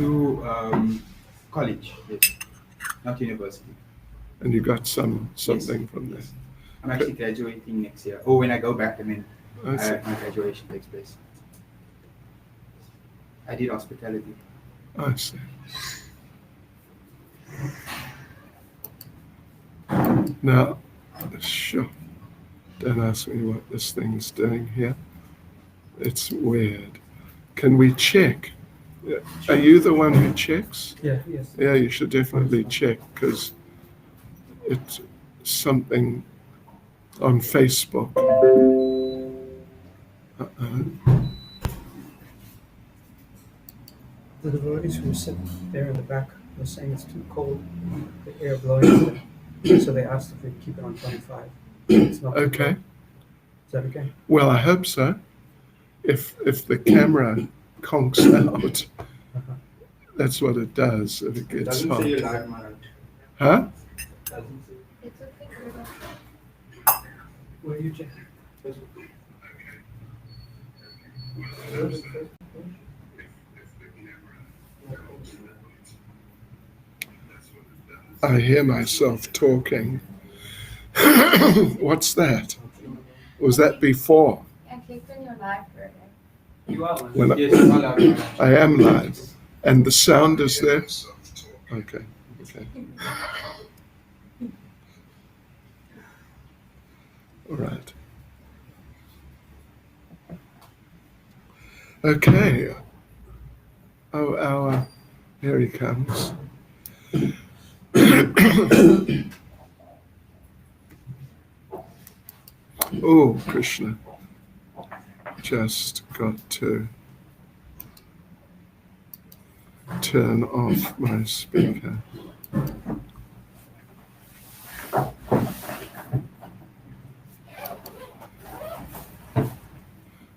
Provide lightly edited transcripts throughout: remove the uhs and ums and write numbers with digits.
to college, yes, not university. And you got something Yes, from there. yes. I'm actually graduating next year. Or when I go back, and then I see. my graduation takes place. I did hospitality. I see. Now, sure. Don't ask me what this thing's doing here. It's weird. Can we check? Are you the one who checks? Yeah, yes. Yeah, you should definitely check because it's something on Facebook. The devotees who sit there in the back were saying it's too cold, the air blowing, so they asked if we keep it on 25. It's not too Okay. cold. Is that okay? Well, I hope so. If the camera conks out, that's what it does if it gets hot. live, Maharaj. Huh? Doesn't say. It's okay. Where are you checking? I hear myself talking. What's that? Was that before? I clicked on your live burger. You are one. When I- Yes, you are live, Maharaj. I am live. And the sound is there? Okay. All right. Okay. Oh, here he comes. Oh, Krishna. Just got to turn off my speaker.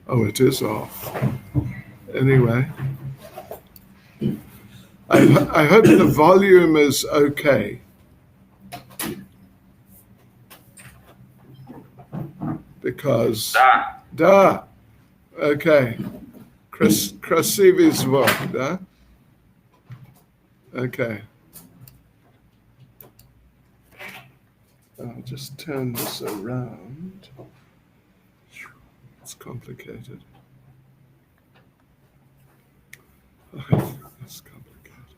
Oh, it is off. Anyway, I hope the volume is okay. Because da. Okay. Krasivý zvuk, da? Okay. I'll just turn this around. It's complicated. Okay, that's complicated.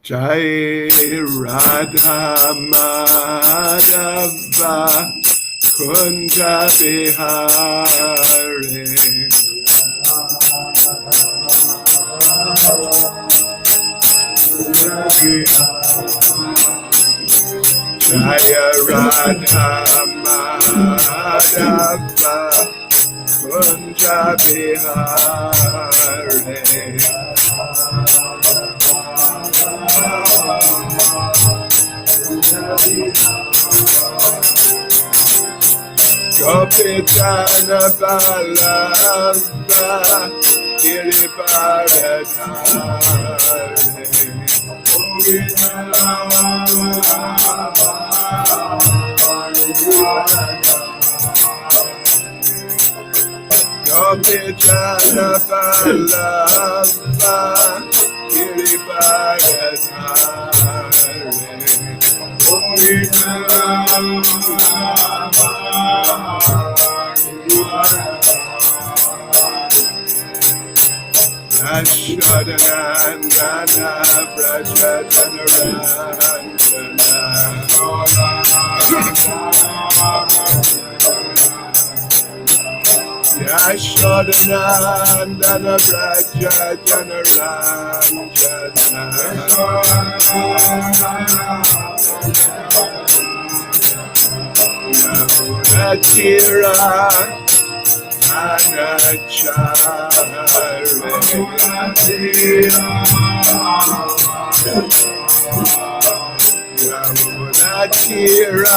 Jai Radha Madhava Kunja Bihari Jaya Radha Madhava Kunja Bihari Gopijana Balava Gopijana Balava Yashodanandana Yashodanandana Braja Janaranjana Yamunatira Yamunatira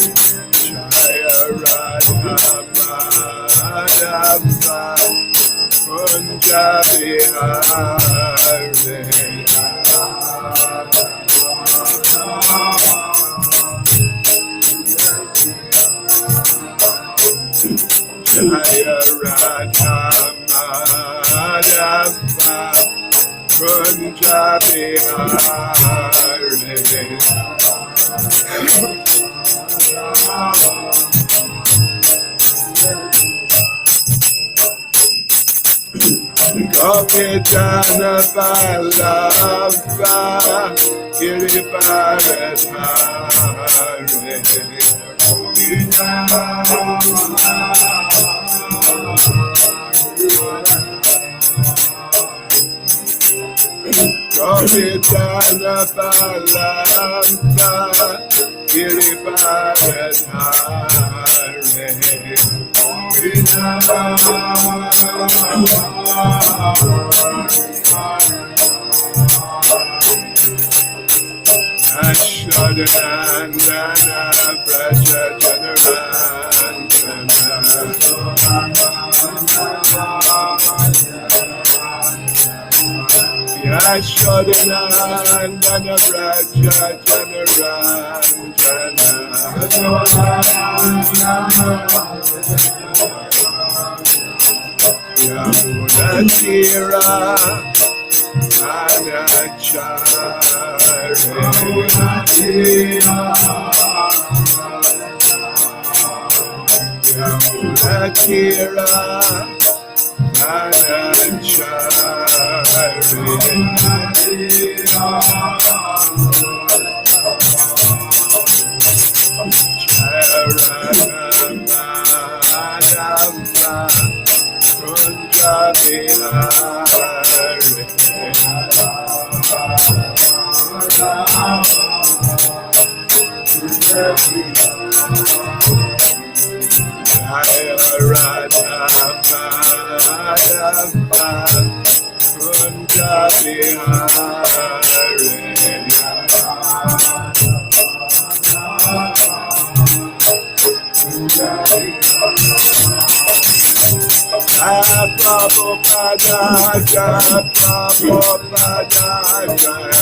Jaya Radha Madhava Kunja Bihari Jaya Radha Madhava Kunja Gopijana Vallabha Girivaradhare Gopijana Vallabha Ashwadandana Praja Yashodanandana Praja Yamunatira Yamunatira Prabhupada Jaya Prabhupada Jaya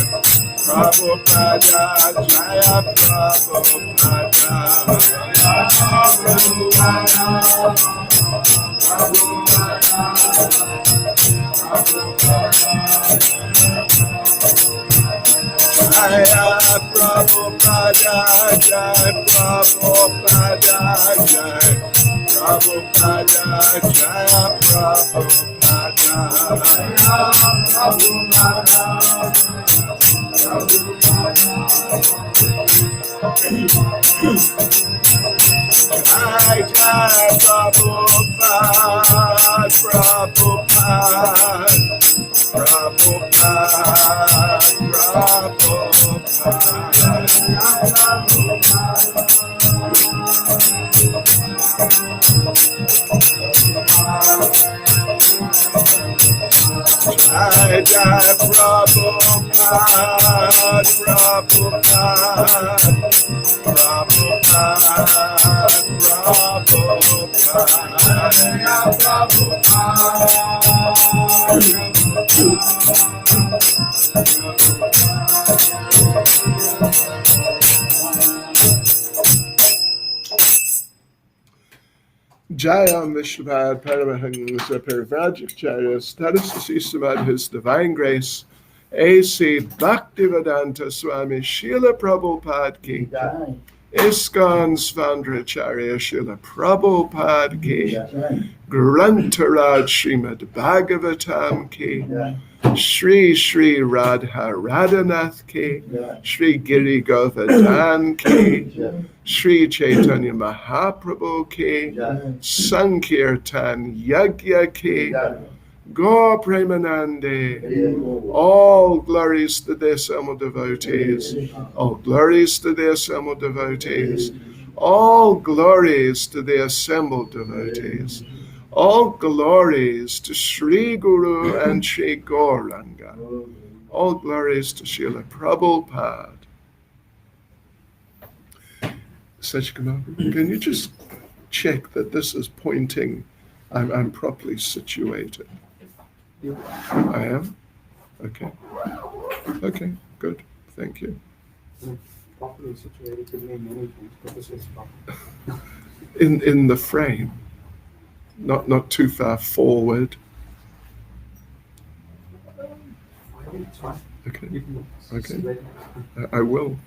Jayam Vishwavad Paramahansa Parivrajacharya, status Sisavad, His Divine Grace, A.C. Bhaktivedanta Swami Srila Prabhupada Ki, ISKCON Svandracharya Srila Prabhupada Ki, Grantaraj Srimad Bhagavatam Ki, Shri Shri Radha Radhanath Ki, Shri Giri Govardhan Ki, Shri Chaitanya Mahaprabhu Ki, Sankirtan Yagya Ki, Gaur Premanande, all glories to the assembled devotees, all glories to the assembled devotees, all glories to the assembled devotees, all glories to Sri Guru and Sri Gauranga, all glories to Srila Prabhupada. Sachikama, can you just check that this is pointing, I'm properly situated? I am? Okay. Okay, good. Thank you. Properly situated could mean many things, but this is proper. In the frame. not too far forward. I think it's fine. Okay, You can Okay. sit right now. I will.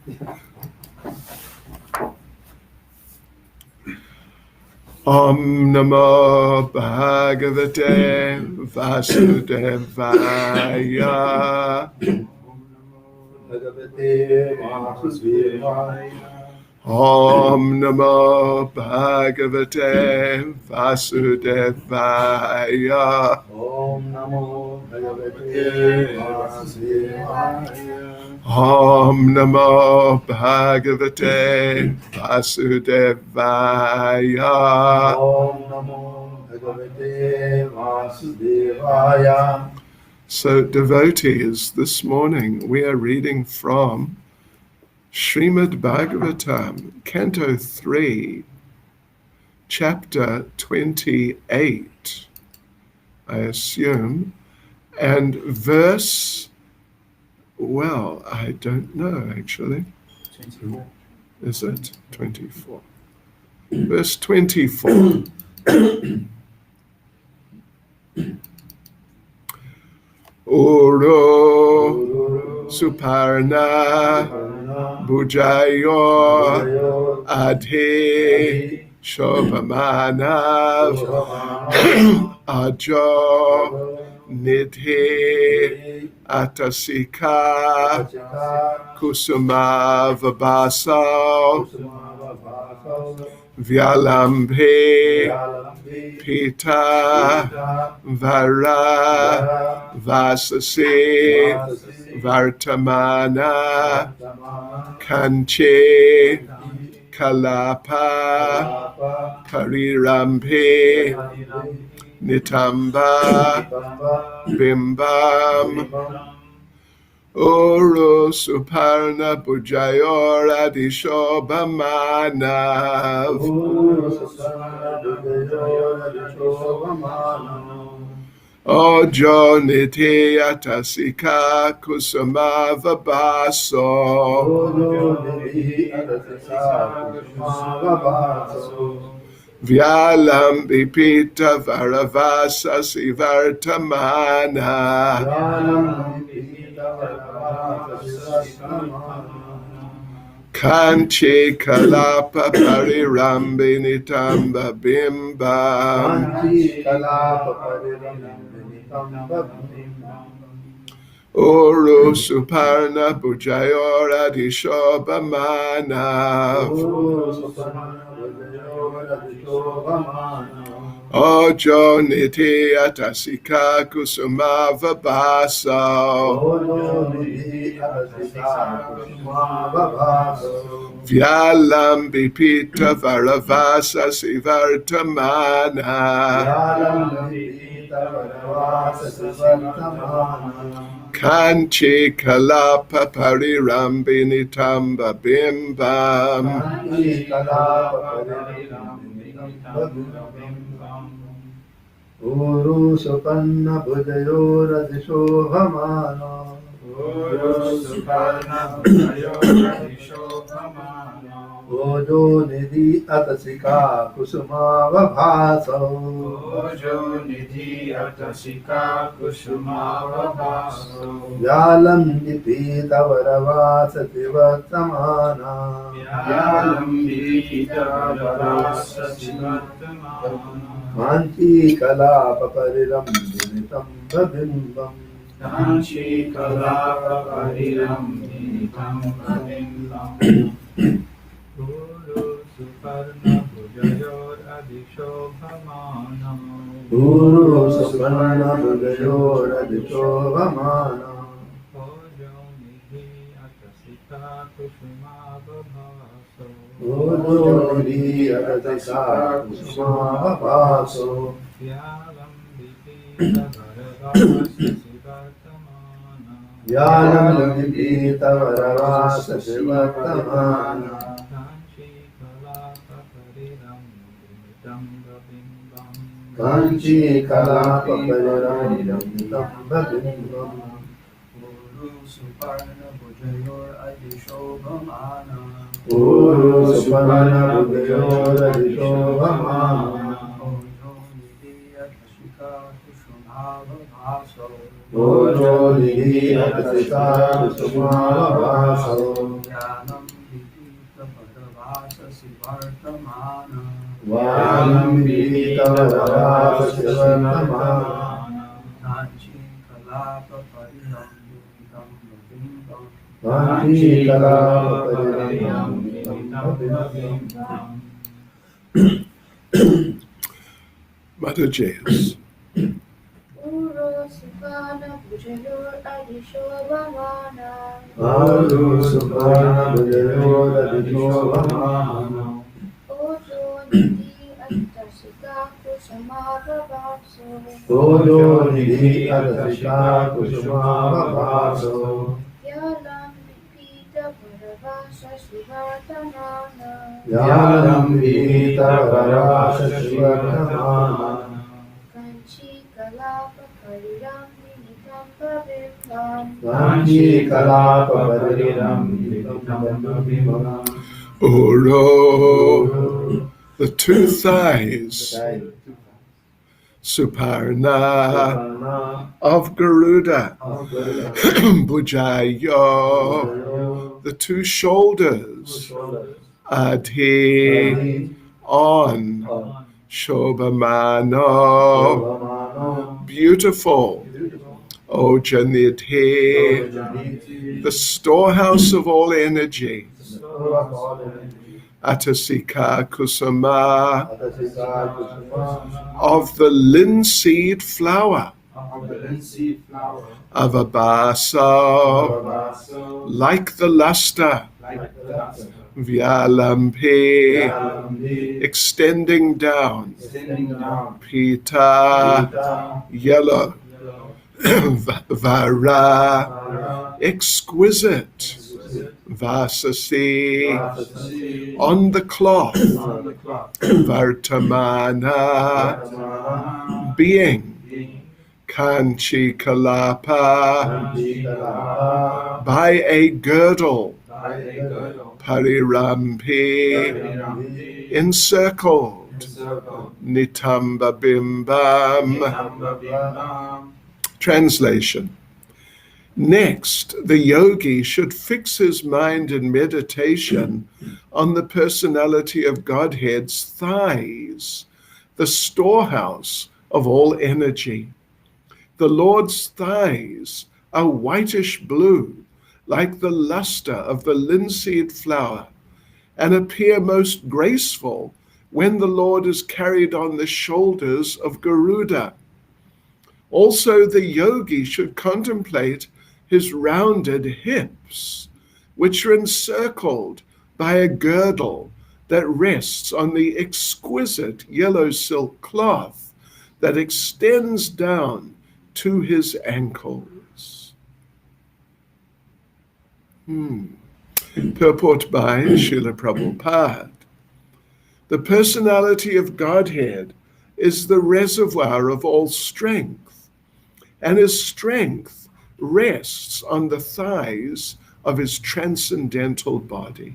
Om Namo Bhagavate Vasudevaya. Bhagavate Vasudevaya. Om Namo Bhagavate Vasudevaya. Om Namo Bhagavate Vasudevaya. Om Namo Bhagavate Vasudevaya. Om Namo Bhagavate Vasudevaya. So, devotees, this morning we are reading from Srimad Bhagavatam, Canto 3, Chapter 28, I assume, and verse, well, I don't know actually. 24. Is it 24? Verse 24. Uro Suparna Bujayo Adhe Shobhamanav Ajo Nidhe Atasika Kusuma Vabasa Vyalambhe Pita Vara Vasase Vartamana Kanche Kalapa Parirampe Nitamba Bimbam Oro Suparna Bujayor Adishobhamanav Ojo Niti Atasika Kusuma Vabaso Vyalam Bipita Varavasa Sivartamana Kanche Kalapa Parirambi Nitamba Bimbam Oro Suparna Bujayora Dishobhamanav Ojo Niti Atasika Kusuma Vabasa Vyalam Bipita Varavasa Sivartamana Kanchi Kalapa Parirambi Nitamba Bimbam Uru Supanna Bujayor Adishobhamana Ojo Nidhi Atasika Kusuma Vabhasa Yalam Nipita Varavasati Vartamana Manchi Kalapa Parirambinitam Babimbam Guru Suparna Bujayor Adishobhamana Ojo Nidhi Atasika Kusuma Vabhaso Yalam Nipita Varavasa Sivartamana Kanchi Kalapa Pariramidam Babimbam Uru Suparna Bujayor Adishobhamana Ojo Nidhi Adasita Kusumavaso Jnanam Vidita Padavasa Sivartamana Vanam Vidita Vadavasa Sivartamana Nanchi Kalapa Parinam Bimbam Vanchi Kalapa Parinam Mother Jayas. Uro Sukana Bhujalur Adishobhamana Alu Suparna Bhujayoda Vishwamana Ojo Niti Attasika Kusamabhavaso Ojo Nidhi Adasita Kusumavaso Yalam Vipita Paravasa Sivartanana Yanam Vidita Vadavasa Sivartamana Kanchi Kalapa Pariram Ninitam Pavimbam Vanchi Kalapa Parinam Oro, the two thighs, Suparna of Garuda, Bhujayo, the two shoulders, Adhi, on, Shobhamano, beautiful, Ojanidhi, the storehouse of all energy, Atasika Kusama, of the linseed flower, Avabasa, like the luster, Vyalampi, extending down, Pita, yellow, Vara, exquisite, Vasasi, on the cloth, Vartamana, being, Kanchi Kalapa, by a girdle, Parirampi, encircled, Nitamba Bimbam. Translation. Next, the yogi should fix his mind in meditation on the personality of Godhead's thighs, the storehouse of all energy. The Lord's thighs are whitish blue, like the luster of the linseed flower, and appear most graceful when the Lord is carried on the shoulders of Garuda. Also, the yogi should contemplate his rounded hips, which are encircled by a girdle that rests on the exquisite yellow silk cloth that extends down to his ankles. Purport by Srila Prabhupada. The personality of Godhead is the reservoir of all strength, and his strength rests on the thighs of his transcendental body.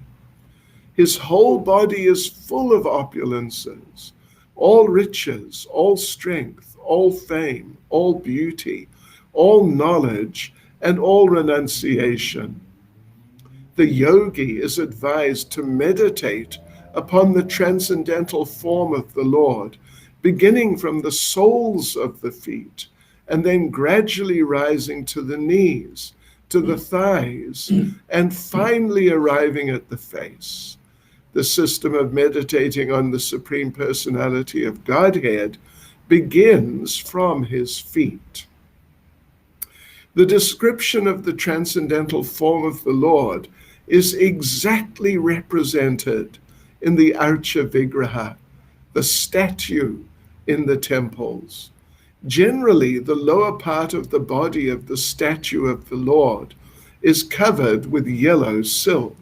His whole body is full of opulences, all riches, all strength, all fame, all beauty, all knowledge, and all renunciation. The yogi is advised to meditate upon the transcendental form of the Lord, beginning from the soles of the feet, and then gradually rising to the knees, to the thighs, and finally arriving at the face. The system of meditating on the Supreme Personality of Godhead begins from his feet. The description of the transcendental form of the Lord is exactly represented in the Archa Vigraha, the statue in the temples. Generally, the lower part of the body of the statue of the Lord is covered with yellow silk.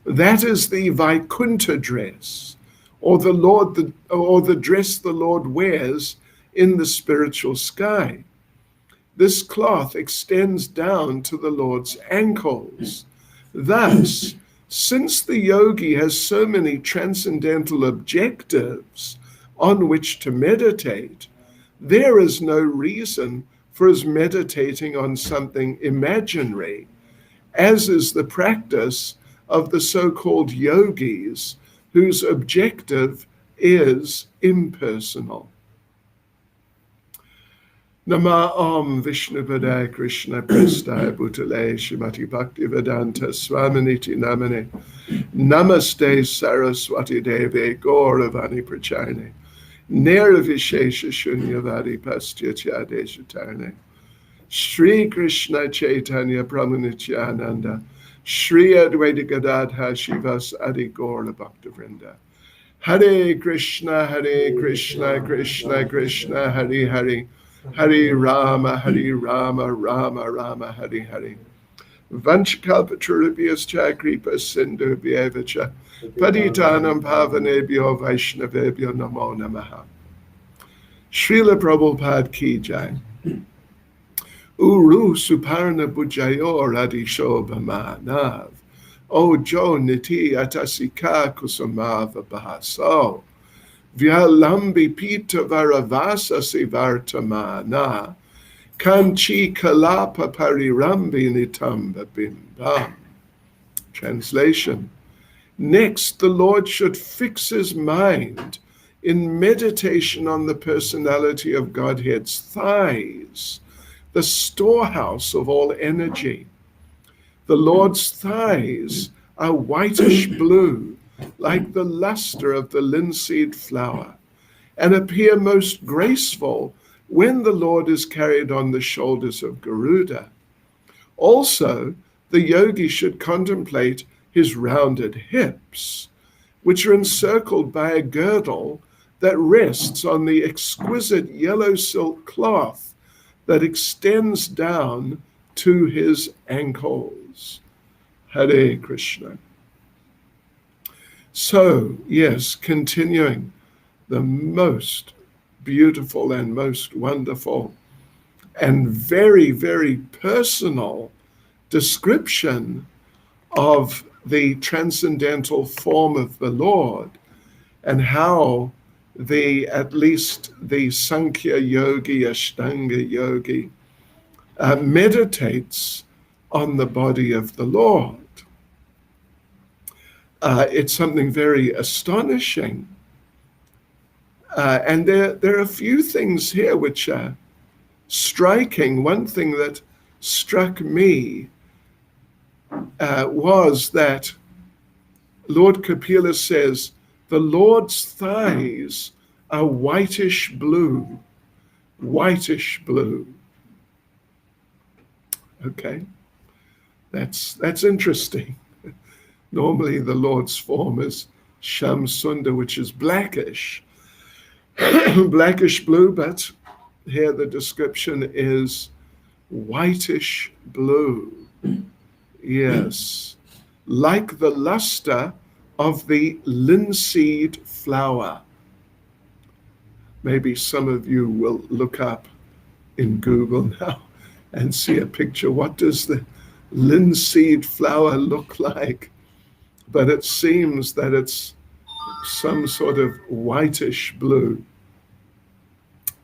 That is the Vaikuntha dress, or the dress the Lord wears in the spiritual sky. This cloth extends down to the Lord's ankles. Thus, since the yogi has so many transcendental objectives on which to meditate, there is no reason for his meditating on something imaginary, as is the practice of the so-called yogis, whose objective is impersonal. Nama Om Vishnupadaya Krishna Prestaya Bhutale Shrimati Bhaktivedanta Swaminiti Namane Namaste Saraswati Deve Gauravani Prachayane Nirvishesha Shunyavadi Pastyatya Deshatarne Shri Krishna Chaitanya Brahmanityananda Shri Advaita Gadadha Shivas Adi Gaura Bhaktivinoda Hare Krishna Krishna Krishna Hare Hare Hare Rama, Rama Rama, Hare Hare. Vanchakalpatarubhyascha kripa sindhubhyevacha patitanam pavanebhyo vaishnavebhyo namo namaha. Srila Prabhupada ki jai. Uru suparna bujayor adishobhamanav. Ojo niti atasika kusamava bahaso. Vyalambi pita varavasa sivartamana kanchi kalapa parirambi nitamba bimbam. Translation. Next, the Lord should fix his mind in meditation on the personality of Godhead's thighs, the storehouse of all energy. The Lord's thighs are whitish blue, like the luster of the linseed flower, and appear most graceful when the Lord is carried on the shoulders of Garuda. Also, the yogi should contemplate his rounded hips, which are encircled by a girdle that rests on the exquisite yellow silk cloth that extends down to his ankles. Hare Krishna. So, yes, continuing the most beautiful and most wonderful and very, very personal description of the transcendental form of the Lord, and how at least the Sankhya yogi, Ashtanga yogi, meditates on the body of the Lord. It's something very astonishing. And there are a few things here which are striking. One thing that struck me was that Lord Kapila says, the Lord's thighs are whitish blue. Whitish blue. Okay, that's interesting. Normally the Lord's form is Sham Sundar, which is blackish. Blackish blue, but here the description is whitish blue. Yes, like the luster of the linseed flower. Maybe some of you will look up in Google now and see a picture. What does the linseed flower look like? But it seems that it's some sort of whitish blue.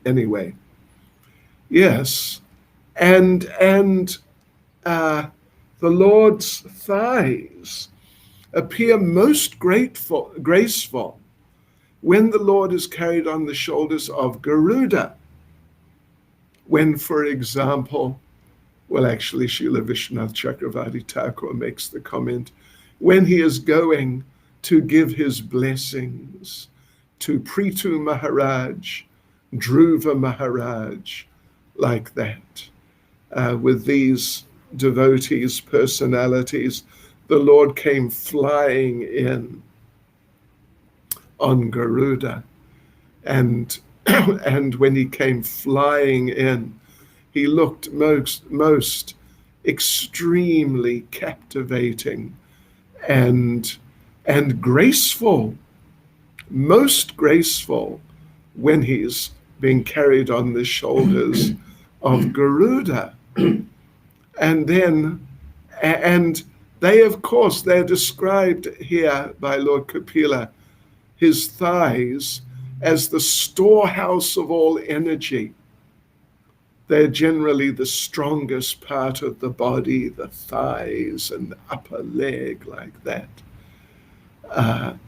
Anyway, yes, and the Lord's thighs appear most graceful when the Lord is carried on the shoulders of Garuda. When, for example, well, actually, Srila Vishwanath Chakravarti Thakur makes the comment, when he is going to give his blessings to Prithu Maharaj, Dhruva Maharaj, like that, with these devotees' personalities, the Lord came flying in on Garuda, and when he came flying in, he looked most extremely captivating and graceful, most graceful when he's being carried on the shoulders of Garuda. And they, of course, they're described here by Lord Kapila, his thighs, as the storehouse of all energy. they're generally the strongest part of the body, the thighs and the upper leg, like that.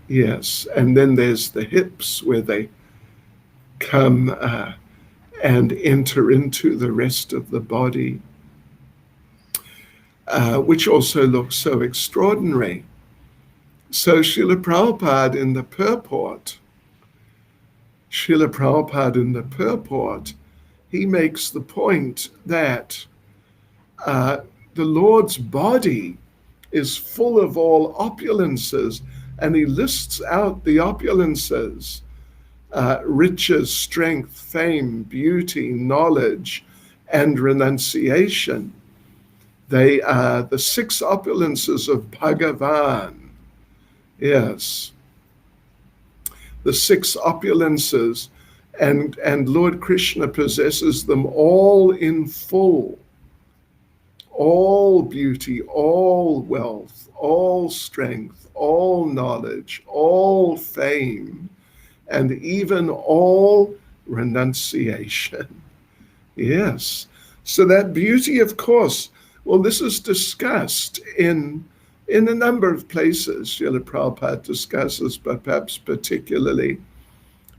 Yes, and then there's the hips where they come and enter into the rest of the body, which also looks so extraordinary. So Srila Prabhupada in the purport, he makes the point that the Lord's body is full of all opulences, and he lists out the opulences: riches, strength, fame, beauty, knowledge, and renunciation. They are the 6 opulences of Bhagavan. Yes, the 6 opulences, and Lord Krishna possesses them all in full. All beauty, all wealth, all strength, all knowledge, all fame, and even all renunciation. Yes. So that beauty, of course, well, this is discussed in a number of places. Srila Prabhupada discusses, but perhaps particularly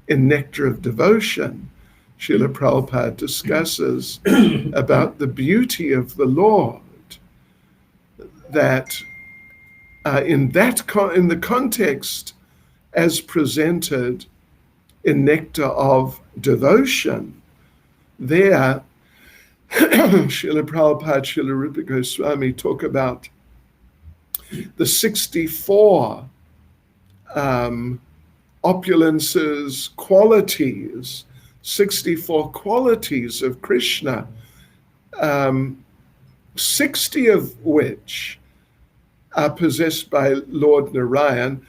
in Nectar of Devotion, Srila Prabhupada discusses about the beauty of the Lord, that in the context as presented in Nectar of Devotion, there Srila Prabhupada, Srila Rupa Goswami talk about the 64 opulences, qualities, 64 qualities of Krishna, 60 of which are possessed by Lord Narayan,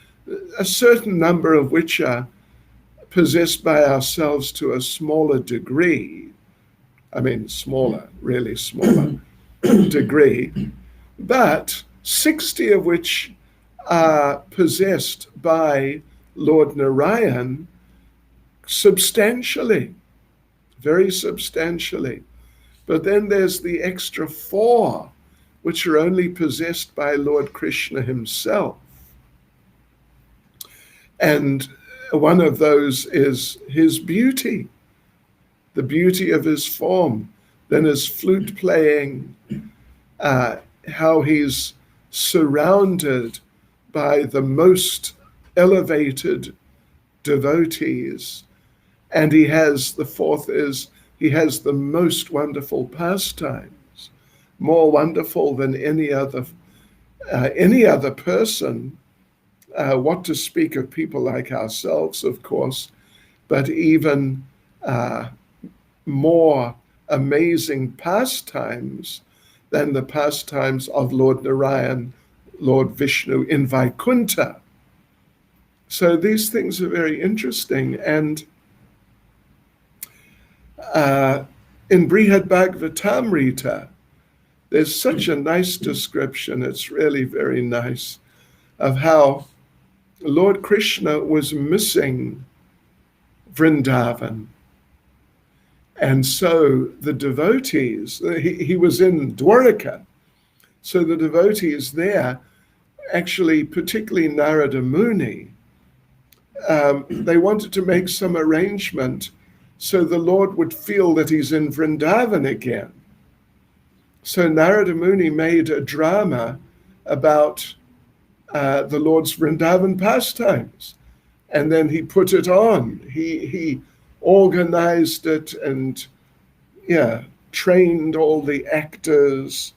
a certain number of which are possessed by ourselves to a smaller degree. I mean, smaller, really smaller degree, but 60 of which are possessed by Lord Narayan substantially, very substantially. But then there's the extra 4, which are only possessed by Lord Krishna himself. And one of those is his beauty, the beauty of his form, then his flute playing, how he's surrounded by the most elevated devotees. And he has, the 4th is, he has the most wonderful pastimes, more wonderful than any other person. What to speak of people like ourselves, of course, but even more amazing pastimes than the pastimes of Lord Narayan, Lord Vishnu in Vaikuntha. So these things are very interesting. And in Brihad Bhagavatamrita, there's such a nice description, it's really very nice, of how Lord Krishna was missing Vrindavan. And so the devotees, he was in Dwaraka, so the devotees there, actually, particularly Narada Muni, they wanted to make some arrangement so the Lord would feel that he's in Vrindavan again. So Narada Muni made a drama about the Lord's Vrindavan pastimes, and then he put it on. He organized it and trained all the actors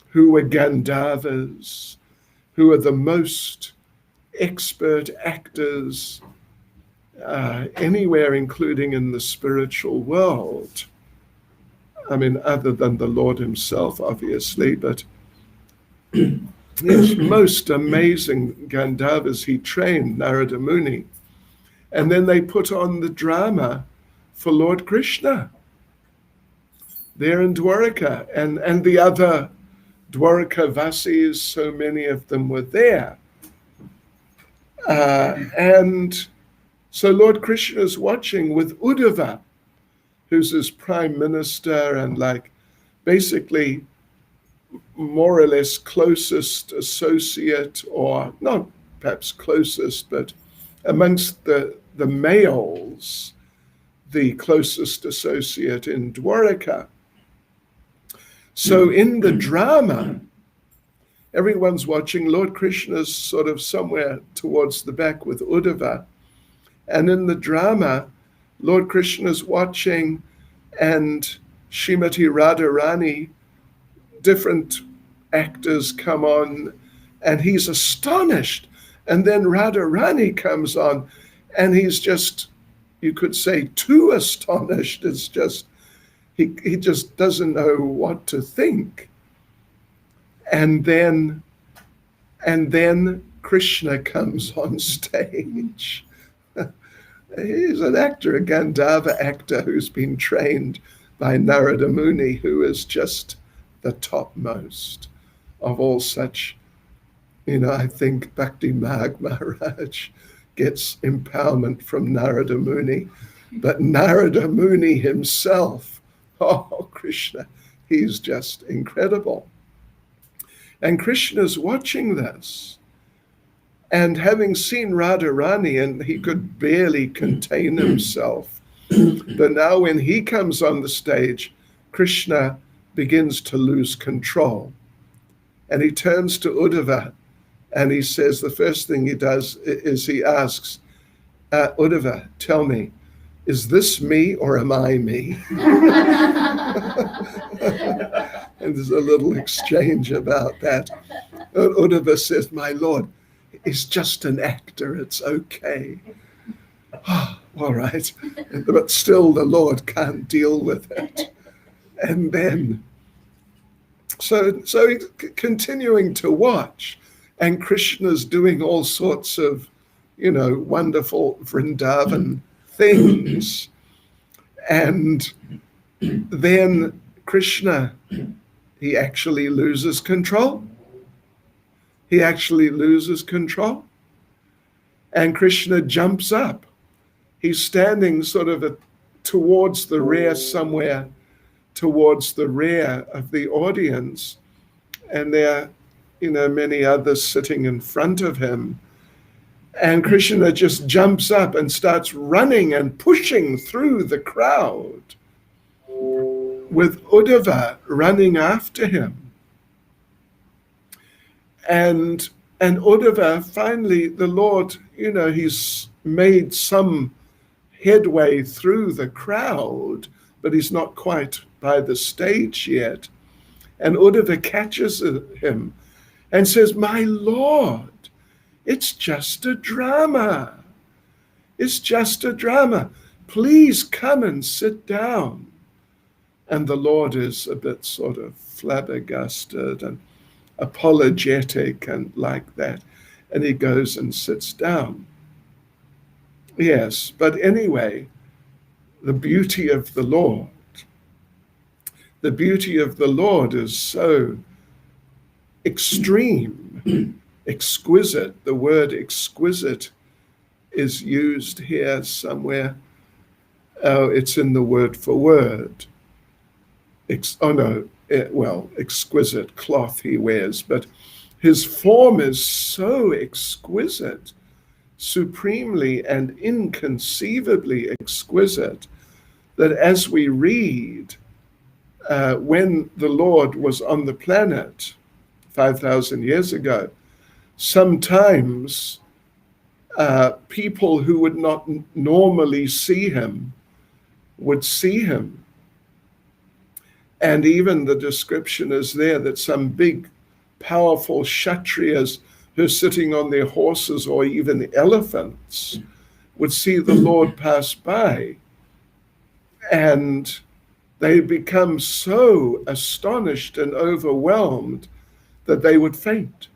who were Gandharvas, who are the most expert actors anywhere, including in the spiritual world. I mean, other than the Lord himself, obviously, but yes, most amazing Gandharvas he trained, Narada Muni. And then they put on the drama for Lord Krishna there in Dwaraka, and the other Dwaraka Vasis, so many of them were there. And so Lord Krishna is watching with Uddhava, who's his prime minister and like basically more or less closest associate, or not perhaps closest, but amongst the males, the closest associate in Dwaraka. So in the drama, everyone's watching. Lord Krishna's sort of somewhere towards the back with Uddhava. And in the drama, Lord Krishna's watching, and Srimati Radharani, different actors come on, and he's astonished. And then Radharani comes on, and he's just, you could say, too astonished. It's just, he just doesn't know what to think. And then Krishna comes on stage. He's an actor, a Gandharva actor who's been trained by Narada Muni, who is just the topmost of all such. I think Bhakti Marg Maharaj gets empowerment from Narada Muni, but Narada Muni himself, oh Krishna, he's just incredible. And Krishna's watching this, and having seen Radharani, and he could barely contain himself, but now when he comes on the stage, Krishna begins to lose control. And he turns to Uddhava, and he says, the first thing he does is he asks, Uddhava, tell me, is this me or am I me? And there's a little exchange about that. Uddhava says, my Lord, he's just an actor, it's okay. Oh, all right. But still the Lord can't deal with it. And then, so he's continuing to watch, and Krishna's doing all sorts of, wonderful Vrindavan things. And then Krishna, he actually loses control. He actually loses control. And Krishna jumps up. He's standing sort of towards the rear somewhere, towards the rear of the audience. And there are, many others sitting in front of him. And Krishna just jumps up and starts running and pushing through the crowd, with Uddhava running after him. And Uddhava, finally, the Lord, he's made some headway through the crowd, but he's not quite by the stage yet. And Uddhava catches him and says, my Lord, it's just a drama. It's just a drama. Please come and sit down. And the Lord is a bit sort of flabbergasted and apologetic and like that. And he goes and sits down. Yes, but anyway, the beauty of the Lord is so extreme, exquisite. The word exquisite is used here somewhere. Oh, it's in the word for word. Exquisite cloth he wears, but his form is so exquisite, supremely and inconceivably exquisite, that as we read, when the Lord was on the planet 5,000 years ago, sometimes people who would not normally see him would see him. And even the description is there that some big, powerful Kshatriyas who are sitting on their horses or even elephants would see the Lord pass by. And they become so astonished and overwhelmed that they would faint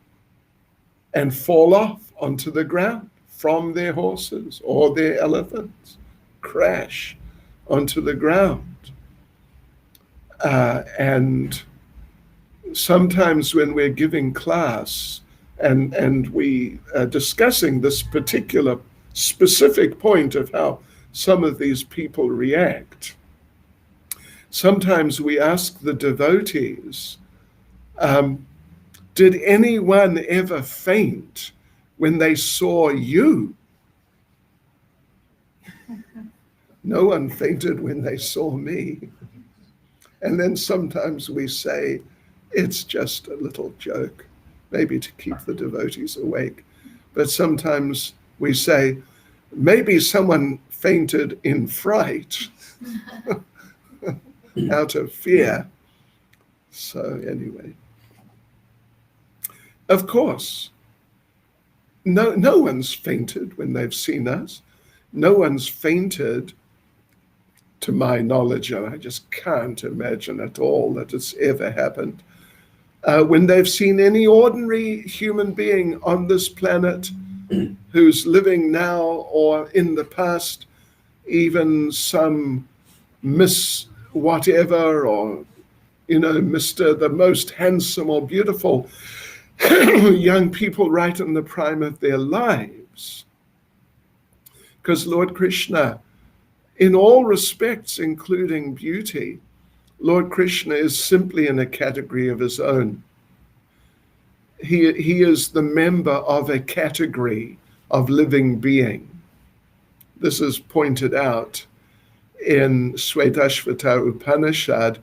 and fall off onto the ground from their horses or their elephants, crash onto the ground. And sometimes when we're giving class and we are discussing this particular specific point of how some of these people react, Sometimes we ask the devotees, did anyone ever faint when they saw you? No one fainted when they saw me. And then sometimes we say, it's just a little joke, maybe to keep the devotees awake. But sometimes we say, maybe someone fainted in fright out of fear. So anyway, of course, no one's fainted when they've seen us. No one's fainted, to my knowledge, and I just can't imagine at all that it's ever happened, when they've seen any ordinary human being on this planet who's living now or in the past, even some Miss whatever, or, Mr. the most handsome or beautiful young people right in the prime of their lives. Because Lord Krishna, in all respects, including beauty, Lord Krishna is simply in a category of his own. He is the member of a category of living being. This is pointed out in Svetashvata Upanishad,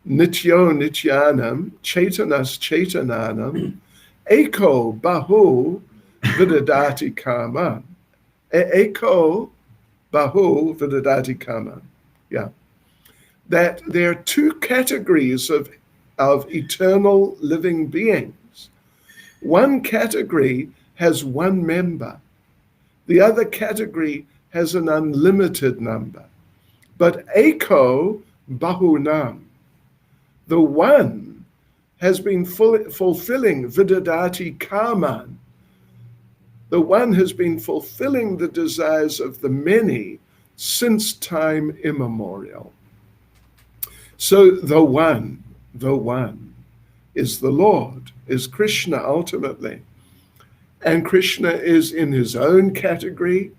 Nityo Nityanam, Chaitanas Chaitananam, Eko Bahu Vidadati Kama. Eko Bahu Vidadati Kama. Yeah. That there are two categories of eternal living beings. One category has one member. The other category has an unlimited number. But Eko Bahunam, the one has been fulfilling Vidadati Kaman. The one has been fulfilling the desires of the many since time immemorial. So the one is the Lord, is Krishna ultimately. And Krishna is in his own category,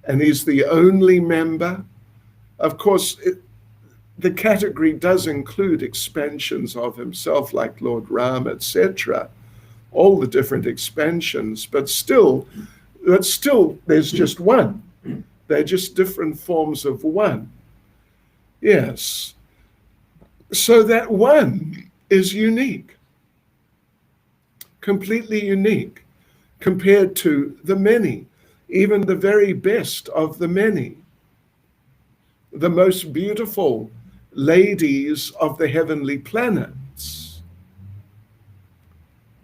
and he's the only member. Of course, the category does include expansions of himself, like Lord Ram, etc., all the different expansions, but still, there's just one. They're just different forms of one. Yes. So that one is unique, completely unique, compared to the many, even the very best of the many, the most beautiful ladies of the heavenly planets.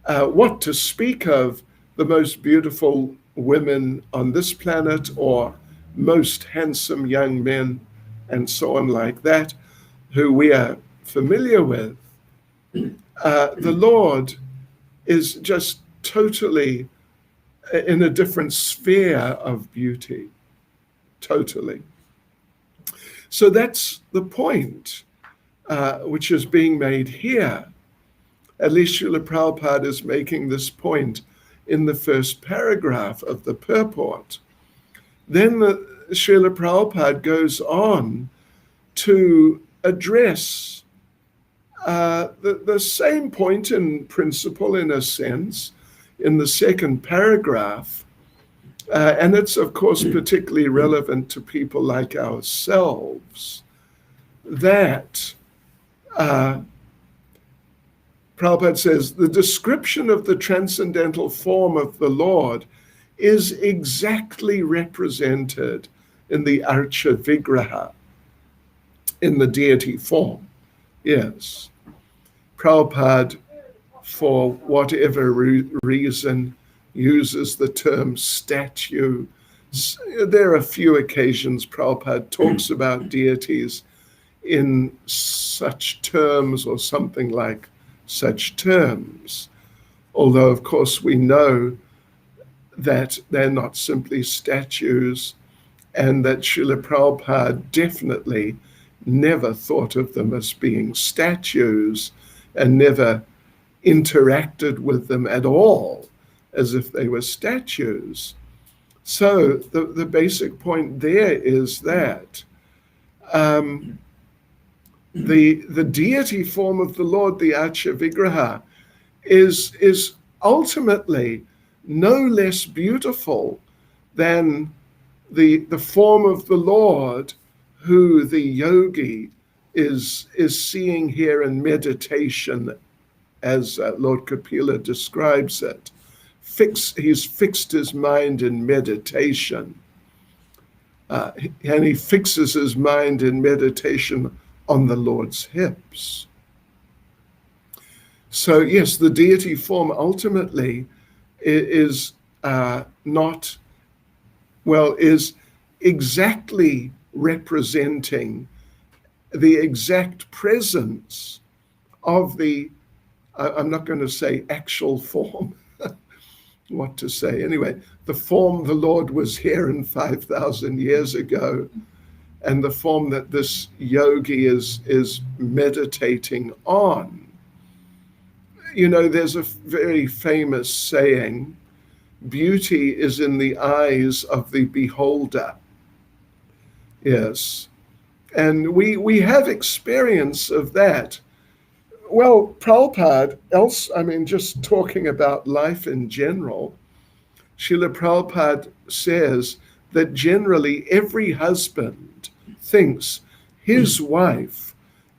What to speak of the most beautiful women on this planet, or most handsome young men, and so on like that, who we are familiar with. The Lord is just totally in a different sphere of beauty, totally. So that's the point which is being made here. At least Srila Prabhupada is making this point in the first paragraph of the purport. Then Srila Prabhupada goes on to address the same point in principle, in a sense, in the second paragraph. And it's, of course, particularly relevant to people like ourselves, that Prabhupada says, the description of the transcendental form of the Lord is exactly represented in the Archa Vigraha, in the deity form. Yes. Prabhupada, for whatever reason, uses the term statue. There are a few occasions Prabhupada talks about deities in such terms, or something like such terms. Although, of course, we know that they're not simply statues, and that Srila Prabhupada definitely never thought of them as being statues, and never interacted with them at all as if they were statues. So the basic point there is that the deity form of the Lord, the Archa Vigraha, is ultimately no less beautiful than the form of the Lord who the yogi is seeing here in meditation, as Lord Kapila describes it. He's fixed his mind in meditation. And he fixes his mind in meditation on the Lord's hips. So yes, the deity form ultimately is is exactly representing the exact presence of the, I'm not going to say actual form, what to say. Anyway, the form the Lord was here in 5,000 years ago, and the form that this yogi is meditating on. You know, there's a very famous saying, beauty is in the eyes of the beholder. Yes. And we have experience of that. Well, Prabhupada, just talking about life in general, Srila Prabhupada says that generally every husband thinks his wife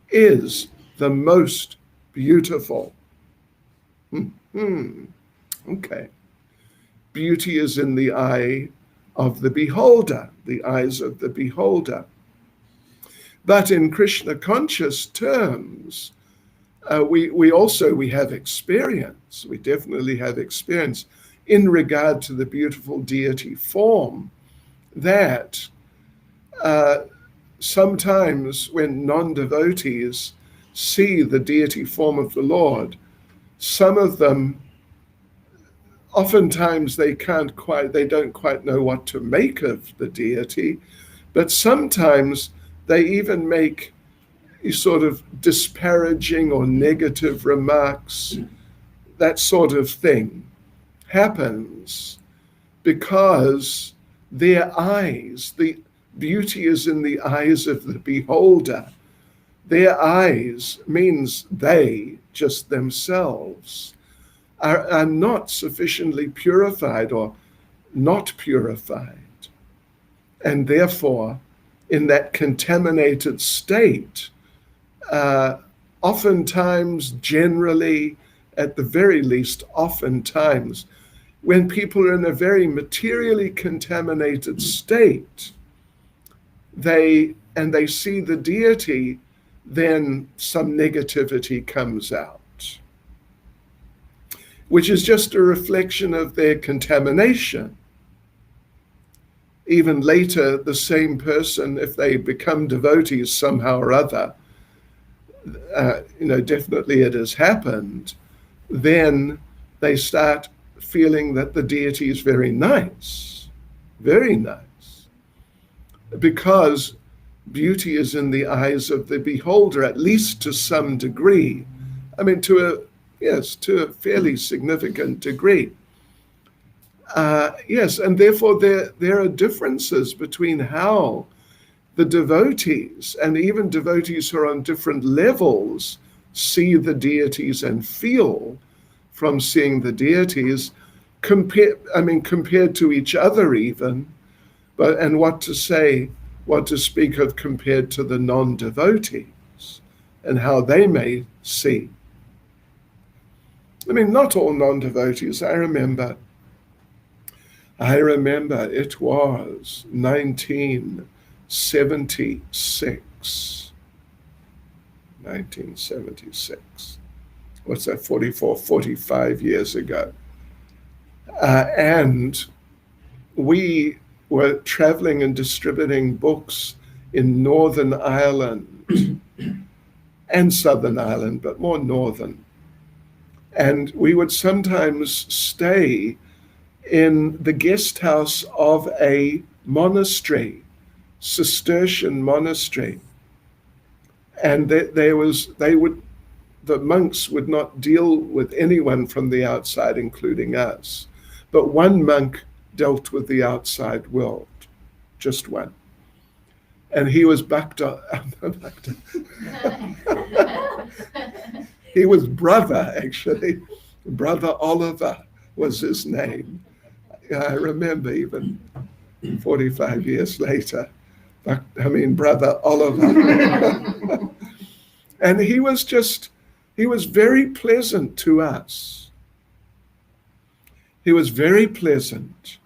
is the most beautiful. Okay. Beauty is in the eye of the beholder, the eyes of the beholder. But in Krishna conscious terms, we have experience. We definitely have experience in regard to the beautiful deity form that sometimes when non-devotees see the deity form of the Lord, some of them, oftentimes they don't quite know what to make of the deity, but sometimes they even make sort of disparaging or negative remarks. That sort of thing happens because their eyes, the beauty is in the eyes of the beholder. Their eyes means they, just themselves, are not sufficiently purified or not purified. And therefore, in that contaminated state, oftentimes, generally, at the very least, oftentimes, when people are in a very materially contaminated state, they see the deity, then some negativity comes out, which is just a reflection of their contamination. Even later, the same person, if they become devotees somehow or other, definitely it has happened, then they start feeling that the deity is very nice, because beauty is in the eyes of the beholder, at least to some degree. I mean, to a fairly significant degree. And therefore there are differences between how the devotees, and even devotees who are on different levels, see the deities and feel from seeing the deities, compared to each other even, and what to speak of compared to the non-devotees, and how they may see. I mean, not all non-devotees. I remember it was 1976. What's that, 45 years ago. And we were traveling and distributing books in Northern Ireland and Southern Ireland, but more Northern. And we would sometimes stay in the guest house of a monastery, Cistercian monastery. And the monks would not deal with anyone from the outside, including us. But one monk dealt with the outside world, just one. And he was he was brother, actually. Brother Oliver was his name. I remember even 45 years later. Brother Oliver. And he was very pleasant to us. He was very pleasant.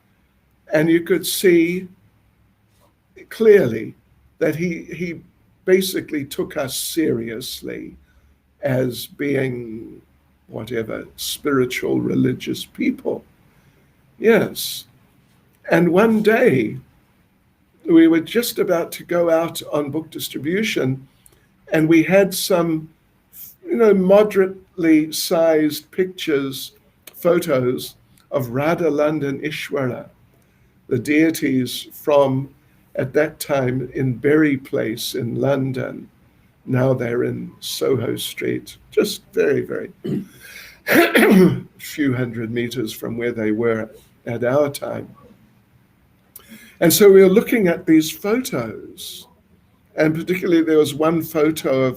And you could see clearly that he basically took us seriously as being whatever, spiritual, religious people. Yes. And one day, we were just about to go out on book distribution, and we had some, moderately sized photos of Radha London Ishwara, the deities from, at that time, in Berry Place in London. Now they're in Soho Street, just very, very few hundred meters from where they were at our time. And so we were looking at these photos, and particularly there was one photo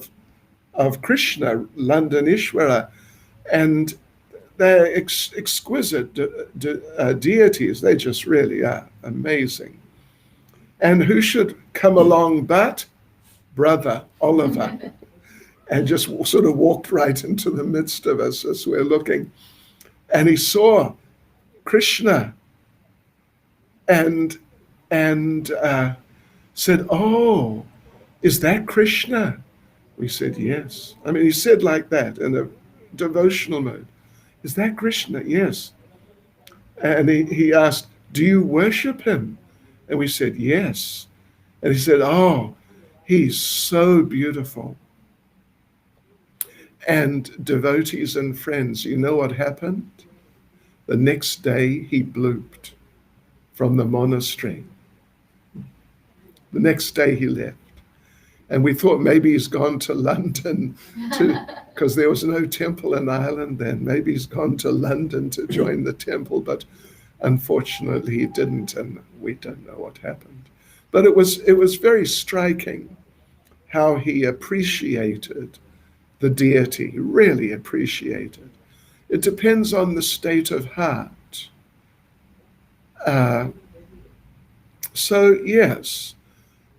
of Krishna, London Ishwara, and they're exquisite deities. They just really are amazing. And who should come along but Brother Oliver, and just sort of walked right into the midst of us as we're looking. And he saw Krishna and said, "Oh, is that Krishna?" We said, "Yes." He said like that in a devotional mode. "Is that Krishna?" "Yes." And he asked, "Do you worship him?" And we said, "Yes." And he said, "Oh, he's so beautiful." And devotees and friends, you know what happened? The next day he blooped from the monastery. The next day he left. And we thought maybe he's gone to London because there was no temple in Ireland then. Maybe he's gone to London to join the temple, but unfortunately he didn't, and we don't know what happened. But it was very striking how he appreciated the deity, really appreciated. It depends on the state of heart. So yes,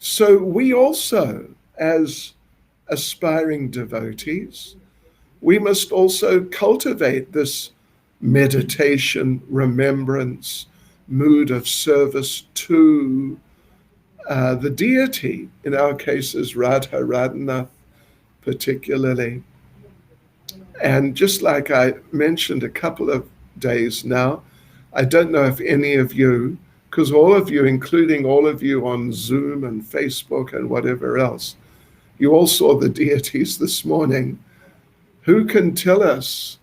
so we also, as aspiring devotees, we must also cultivate this meditation, remembrance, mood of service to the deity, in our cases, Radha Radhanath particularly. And just like I mentioned a couple of days now, I don't know if any of you, because all of you, including all of you on Zoom and Facebook and whatever else, you all saw the deities this morning. Who can tell us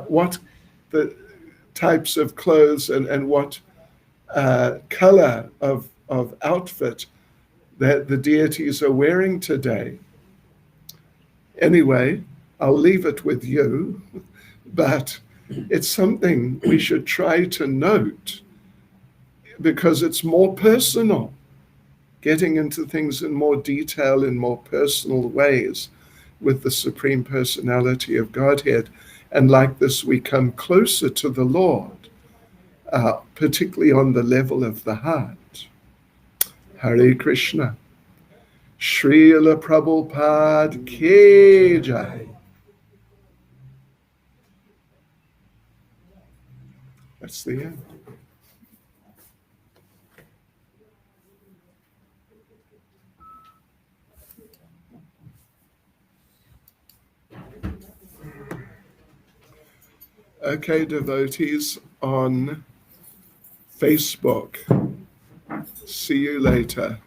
what the types of clothes and what color of outfit that the deities are wearing today? Anyway, I'll leave it with you, but it's something we should try to note because it's more personal, getting into things in more detail, in more personal ways with the Supreme Personality of Godhead. And like this, we come closer to the Lord, particularly on the level of the heart. Hare Krishna. Srila Prabhupada Ki Jai. That's the end. Okay, devotees on Facebook. See you later.